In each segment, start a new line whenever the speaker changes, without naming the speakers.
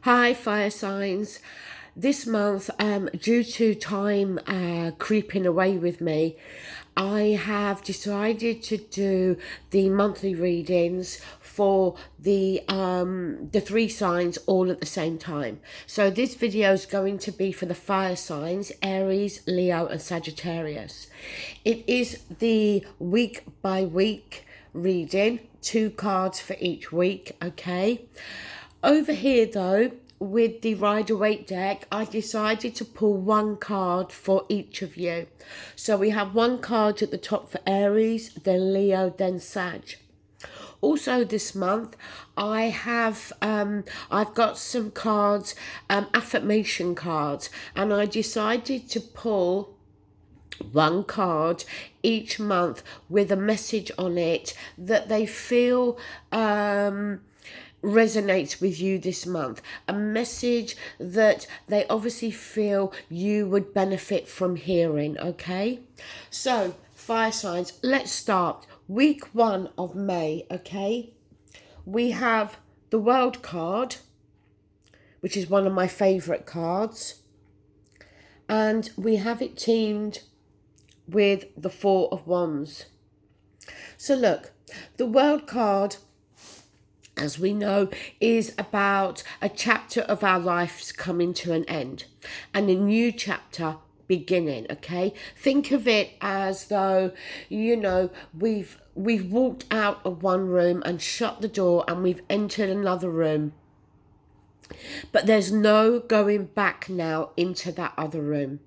Hi, fire signs. This month, due to time creeping away with me, I have decided to do the monthly readings for the three signs all at the same time. So this video is going to be for the fire signs, Aries, Leo, and Sagittarius. It is the week by week reading, 2 cards for each week, okay? Over here though, with the Rider-Waite deck, I decided to pull 1 card for each of you. So we have 1 card at the top for Aries, then Leo, then Sag. Also this month, I've got some cards, affirmation cards, and I decided to pull 1 card each month with a message on it that they feel resonates with you this month, a message that they obviously feel you would benefit from hearing. Okay, so fire signs, let's start week 1 of May. Okay, we have the World card, which is one of my favorite cards, and we have it teamed with the 4 of Wands. So look, the World card, as we know, is about a chapter of our lives coming to an end and a new chapter beginning. Okay, think of it as though, you know, we've walked out of one room and shut the door and we've entered another room, but there's no going back now into that other room.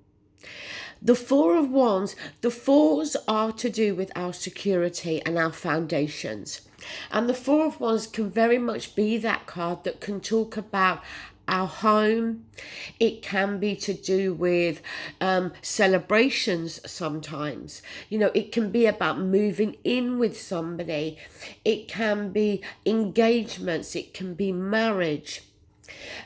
The 4 of Wands, the 4s are to do with our security and our foundations. And the 4 of Wands can very much be that card that can talk about our home. It can be to do with celebrations sometimes. You know, it can be about moving in with somebody. It can be engagements. It can be marriage.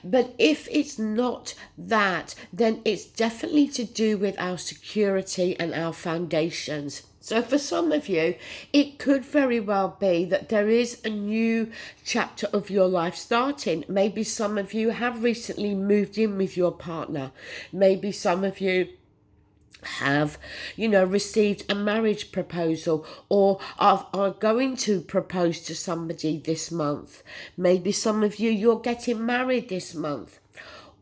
But if it's not that, then it's definitely to do with our security and our foundations. So for some of you, it could very well be that there is a new chapter of your life starting. Maybe some of you have recently moved in with your partner. Maybe some of you have, you know, received a marriage proposal or are going to propose to somebody this month. Maybe some of you, you're getting married this month.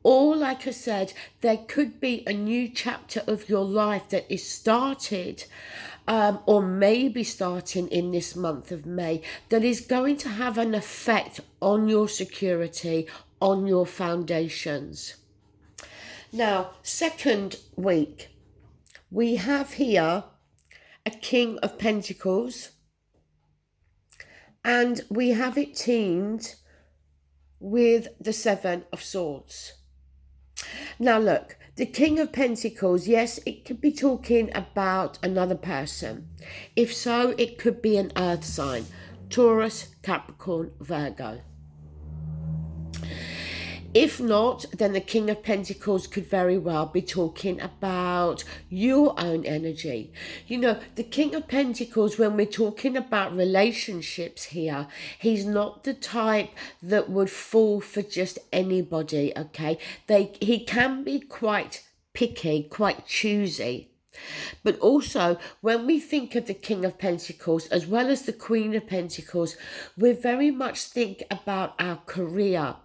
Or like I said, there could be a new chapter of your life that is started or maybe starting in this month of May that is going to have an effect on your security, on your foundations. Now, second week, we have here a King of Pentacles, and we have it teamed with the 7 of Swords. Now look, the King of Pentacles, yes, it could be talking about another person. If so, it could be an earth sign, Taurus, Capricorn, Virgo. If not, then the King of Pentacles could very well be talking about your own energy. You know, the King of Pentacles, when we're talking about relationships here, he's not the type that would fall for just anybody, okay? He can be quite picky, quite choosy. But also, when we think of the King of Pentacles, as well as the Queen of Pentacles, we very much think about our career,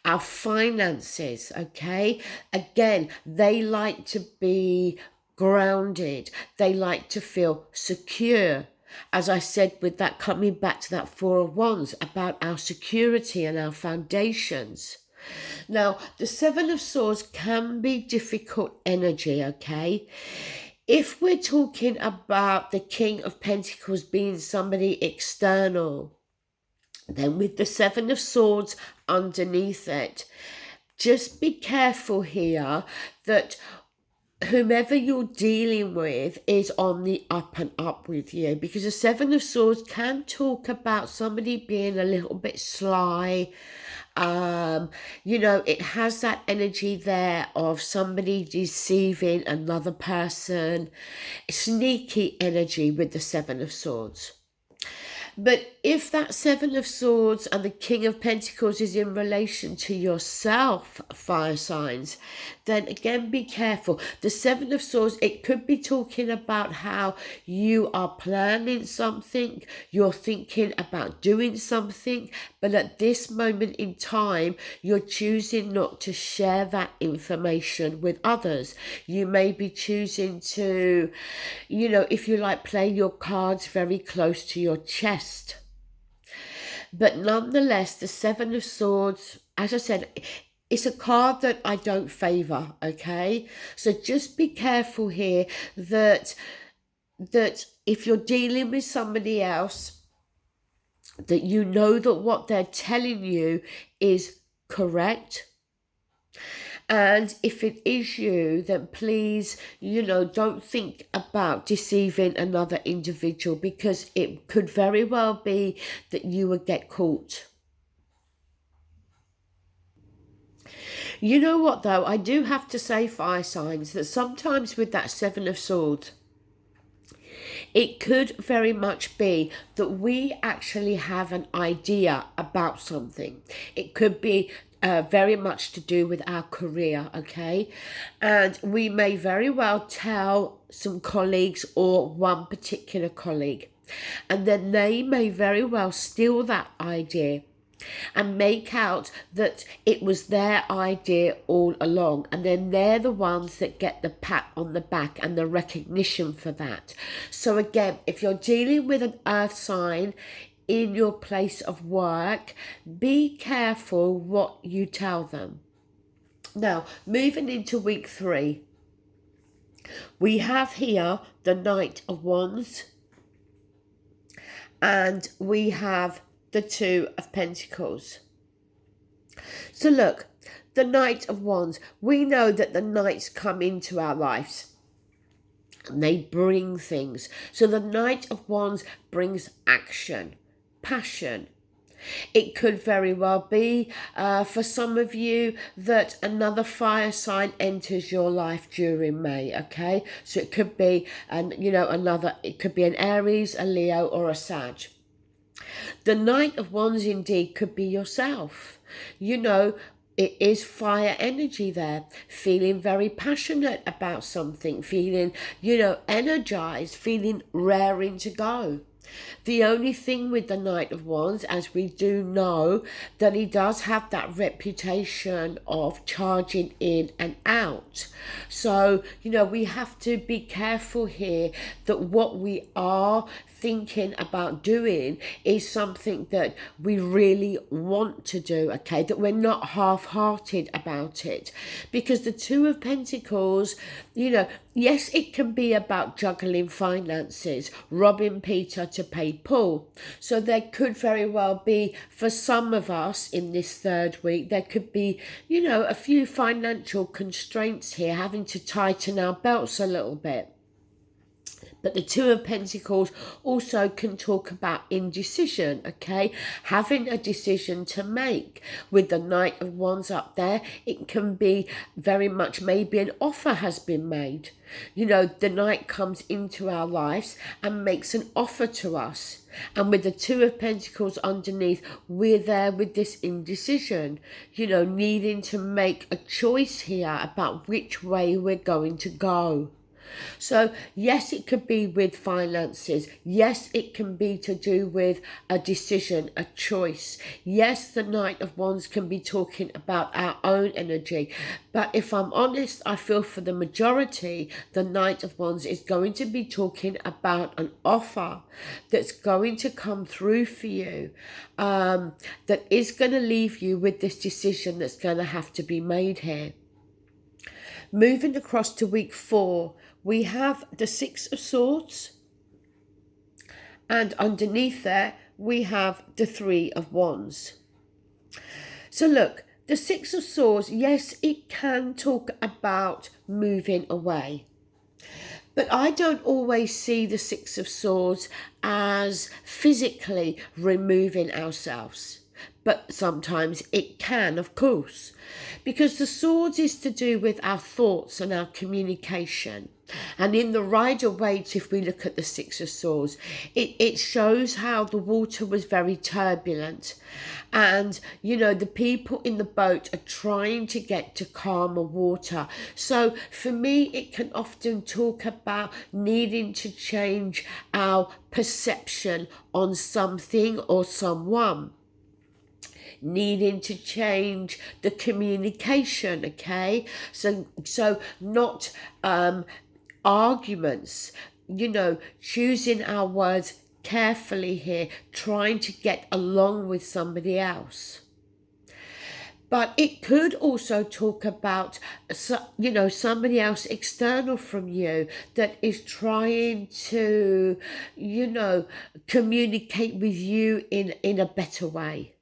our finances, okay? Again, they like to be grounded. They like to feel secure. As I said, with that, coming back to that 4 of Wands, about our security and our foundations. Now, the 7 of Swords can be difficult energy, okay? If we're talking about the King of Pentacles being somebody external, then with the 7 of Swords underneath it, just be careful here that whomever you're dealing with is on the up and up with you, because the 7 of Swords can talk about somebody being a little bit sly. You know, it has that energy there of somebody deceiving another person, sneaky energy with the 7 of Swords. But if that Seven of Swords and the King of Pentacles is in relation to yourself, fire signs, then again, be careful. The Seven of Swords, it could be talking about how you are planning something, you're thinking about doing something, but at this moment in time, you're choosing not to share that information with others. You may be choosing to, if you like, play your cards very close to your chest. But nonetheless, the Seven of Swords, as I said, it's a card that I don't favour, okay? So just be careful here that if you're dealing with somebody else, that you know that what they're telling you is correct. And if it is you, then please, don't think about deceiving another individual, because it could very well be that you would get caught. You know what, though? I do have to say, fire signs, that sometimes with that Seven of Swords, it could very much be that we actually have an idea about something. It could be very much to do with our career, okay? And we may very well tell some colleagues or one particular colleague, and then they may very well steal that idea and make out that it was their idea all along, and then they're the ones that get the pat on the back and the recognition for that. So again, if you're dealing with an earth sign in your place of work, be careful what you tell them. Now, moving into week 3, we have here the Knight of Wands, and we have the Two of Pentacles. So look, the Knight of Wands, we know that the knights come into our lives and they bring things. So the Knight of Wands brings action, passion. It could very well be for some of you that another fire sign enters your life during May, okay? So it could be it could be an Aries, a Leo, or a Sag. The Knight of Wands indeed could be yourself. It is fire energy there, feeling very passionate about something, feeling, energized, feeling raring to go. The only thing with the Knight of Wands, as we do know, that he does have that reputation of charging in and out. So, we have to be careful here that what we are thinking about doing is something that we really want to do, okay? That we're not half-hearted about it. Because the Two of Pentacles, yes, it can be about juggling finances, robbing Peter to pay Paul. So there could very well be, for some of us in this third week, there could be, a few financial constraints here, having to tighten our belts a little bit. But the Two of Pentacles also can talk about indecision, okay? Having a decision to make. With the Knight of Wands up there, it can be very much maybe an offer has been made. The Knight comes into our lives and makes an offer to us. And with the Two of Pentacles underneath, we're there with this indecision, needing to make a choice here about which way we're going to go. So yes, it could be with finances. Yes, it can be to do with a decision, a choice. Yes, the Knight of Wands can be talking about our own energy. But if I'm honest, I feel for the majority, the Knight of Wands is going to be talking about an offer that's going to come through for you, that is going to leave you with this decision that's going to have to be made here. Moving across to week 4, we have the Six of Swords, and underneath there we have the Three of Wands. So look, the Six of Swords, yes, it can talk about moving away. But I don't always see the Six of Swords as physically removing ourselves. But sometimes it can, of course, because the swords is to do with our thoughts and our communication. And in the Rider-Waite, if we look at the Six of Swords, it shows how the water was very turbulent. And, you know, the people in the boat are trying to get to calmer water. So for me, it can often talk about needing to change our perception on something or someone, needing to change the communication, okay? So not arguments, you know, choosing our words carefully here, trying to get along with somebody else. But it could also talk about, you know, somebody else external from you that is trying to, you know, communicate with you in a better way.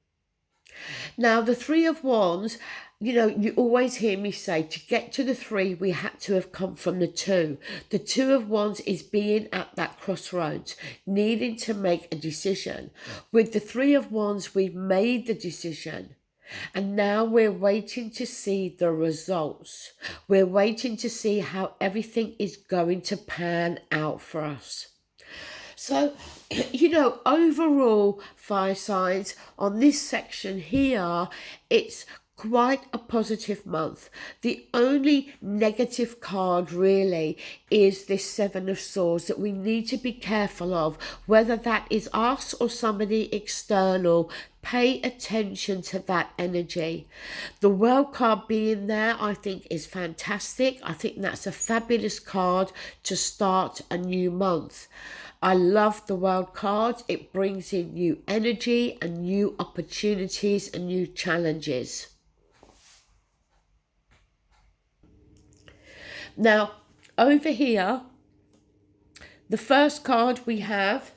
Now, the Three of Wands, you know, you always hear me say to get to the three, we had to have come from the two. The Two of Wands is being at that crossroads, needing to make a decision. With the Three of Wands, we've made the decision. And now we're waiting to see the results. We're waiting to see how everything is going to pan out for us. So, you know, overall, fire signs, on this section here, it's quite a positive month. The only negative card really is this Seven of Swords that we need to be careful of, whether that is us or somebody external. Pay attention to that energy. The World card being there, I think, is fantastic. I think that's a fabulous card to start a new month. I love the World card. It brings in new energy and new opportunities and new challenges. Now, over here, the first card we have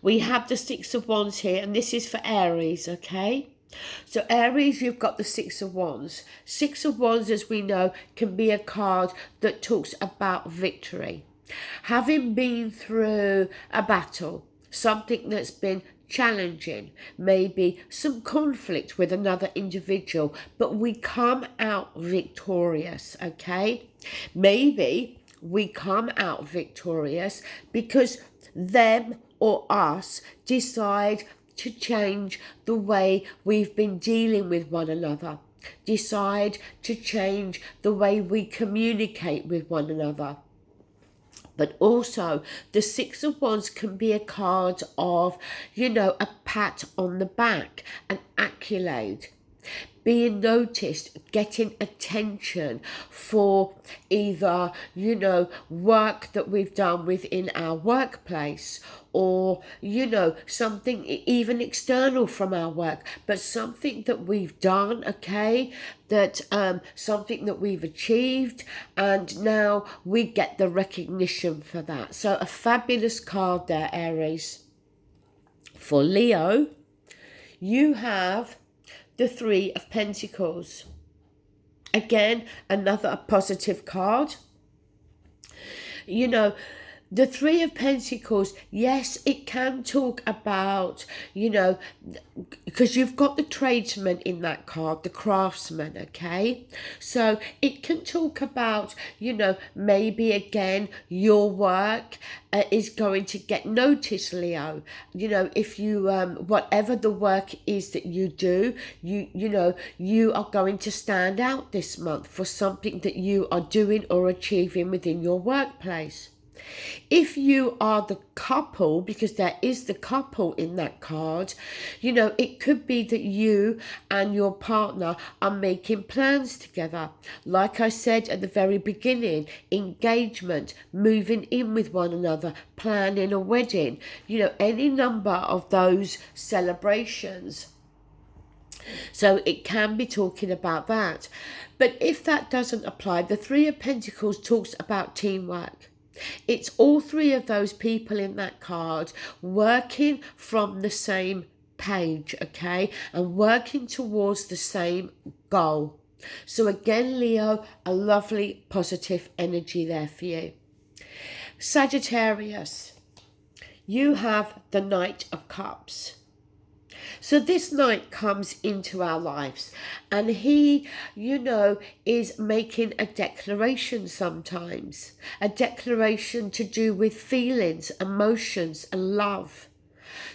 the Six of Wands here, and this is for Aries, okay? So Aries, you've got the Six of Wands. Six of Wands, as we know, can be a card that talks about victory. Having been through a battle, something that's been challenging, maybe some conflict with another individual, but we come out victorious, okay? Maybe we come out victorious because them or us decide to change the way we've been dealing with one another, decide to change the way we communicate with one another. But also, the Six of Wands can be a card of, you know, a pat on the back, an accolade, being noticed, getting attention for either, you know, work that we've done within our workplace, or, you know, something even external from our work, but something that we've done, okay, that something that we've achieved, and now we get the recognition for that. So a fabulous card there, Aries. For Leo, you have the Three of Pentacles. Again, another positive card. You know, the Three of Pentacles, yes, it can talk about, you know, because you've got the tradesman in that card, the craftsman, okay? So it can talk about, you know, maybe again, your work is going to get noticed, Leo. You know, if you, whatever the work is that you do, you know, you are going to stand out this month for something that you are doing or achieving within your workplace. If you are the couple, because there is the couple in that card, you know, it could be that you and your partner are making plans together. Like I said at the very beginning, engagement, moving in with one another, planning a wedding, you know, any number of those celebrations. So it can be talking about that. But if that doesn't apply, the Three of Pentacles talks about teamwork. It's all three of those people in that card working from the same page, okay, and working towards the same goal. So again, Leo, a lovely positive energy there for you. Sagittarius, you have the Knight of Cups. So this knight comes into our lives and he, is making a declaration sometimes. A declaration to do with feelings, emotions and love.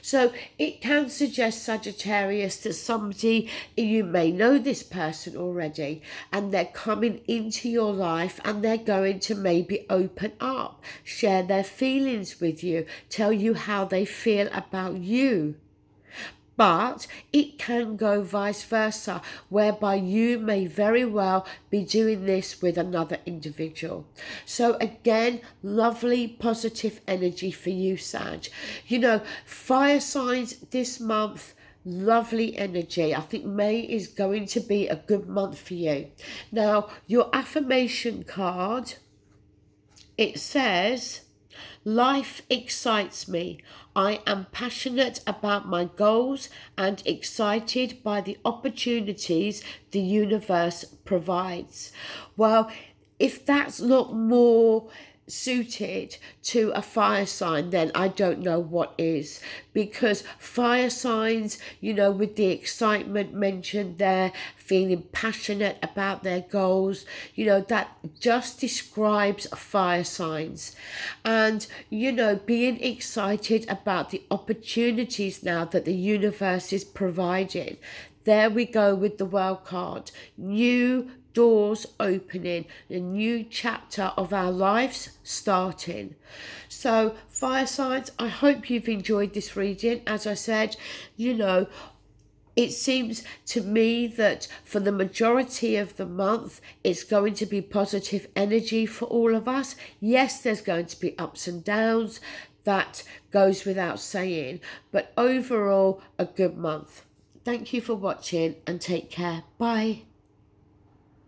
So it can suggest, Sagittarius, that somebody, you may know this person already, and they're coming into your life and they're going to maybe open up, share their feelings with you, tell you how they feel about you. But it can go vice versa, whereby you may very well be doing this with another individual. So again, lovely positive energy for you, Sag. Fire signs this month, lovely energy. I think May is going to be a good month for you. Now, your affirmation card, it says, life excites me. I am passionate about my goals and excited by the opportunities the universe provides. Well, if that's not more suited to a fire sign, then I don't know what is, because fire signs, with the excitement mentioned there, feeling passionate about their goals, that just describes fire signs. And being excited about the opportunities now that the universe is providing. There we go with the World card. New doors opening, a new chapter of our lives starting. So fire signs, I hope you've enjoyed this reading. As I said, it seems to me that for the majority of the month, it's going to be positive energy for all of us. Yes, there's going to be ups and downs. That goes without saying. But overall, a good month. Thank you for watching and take care. Bye.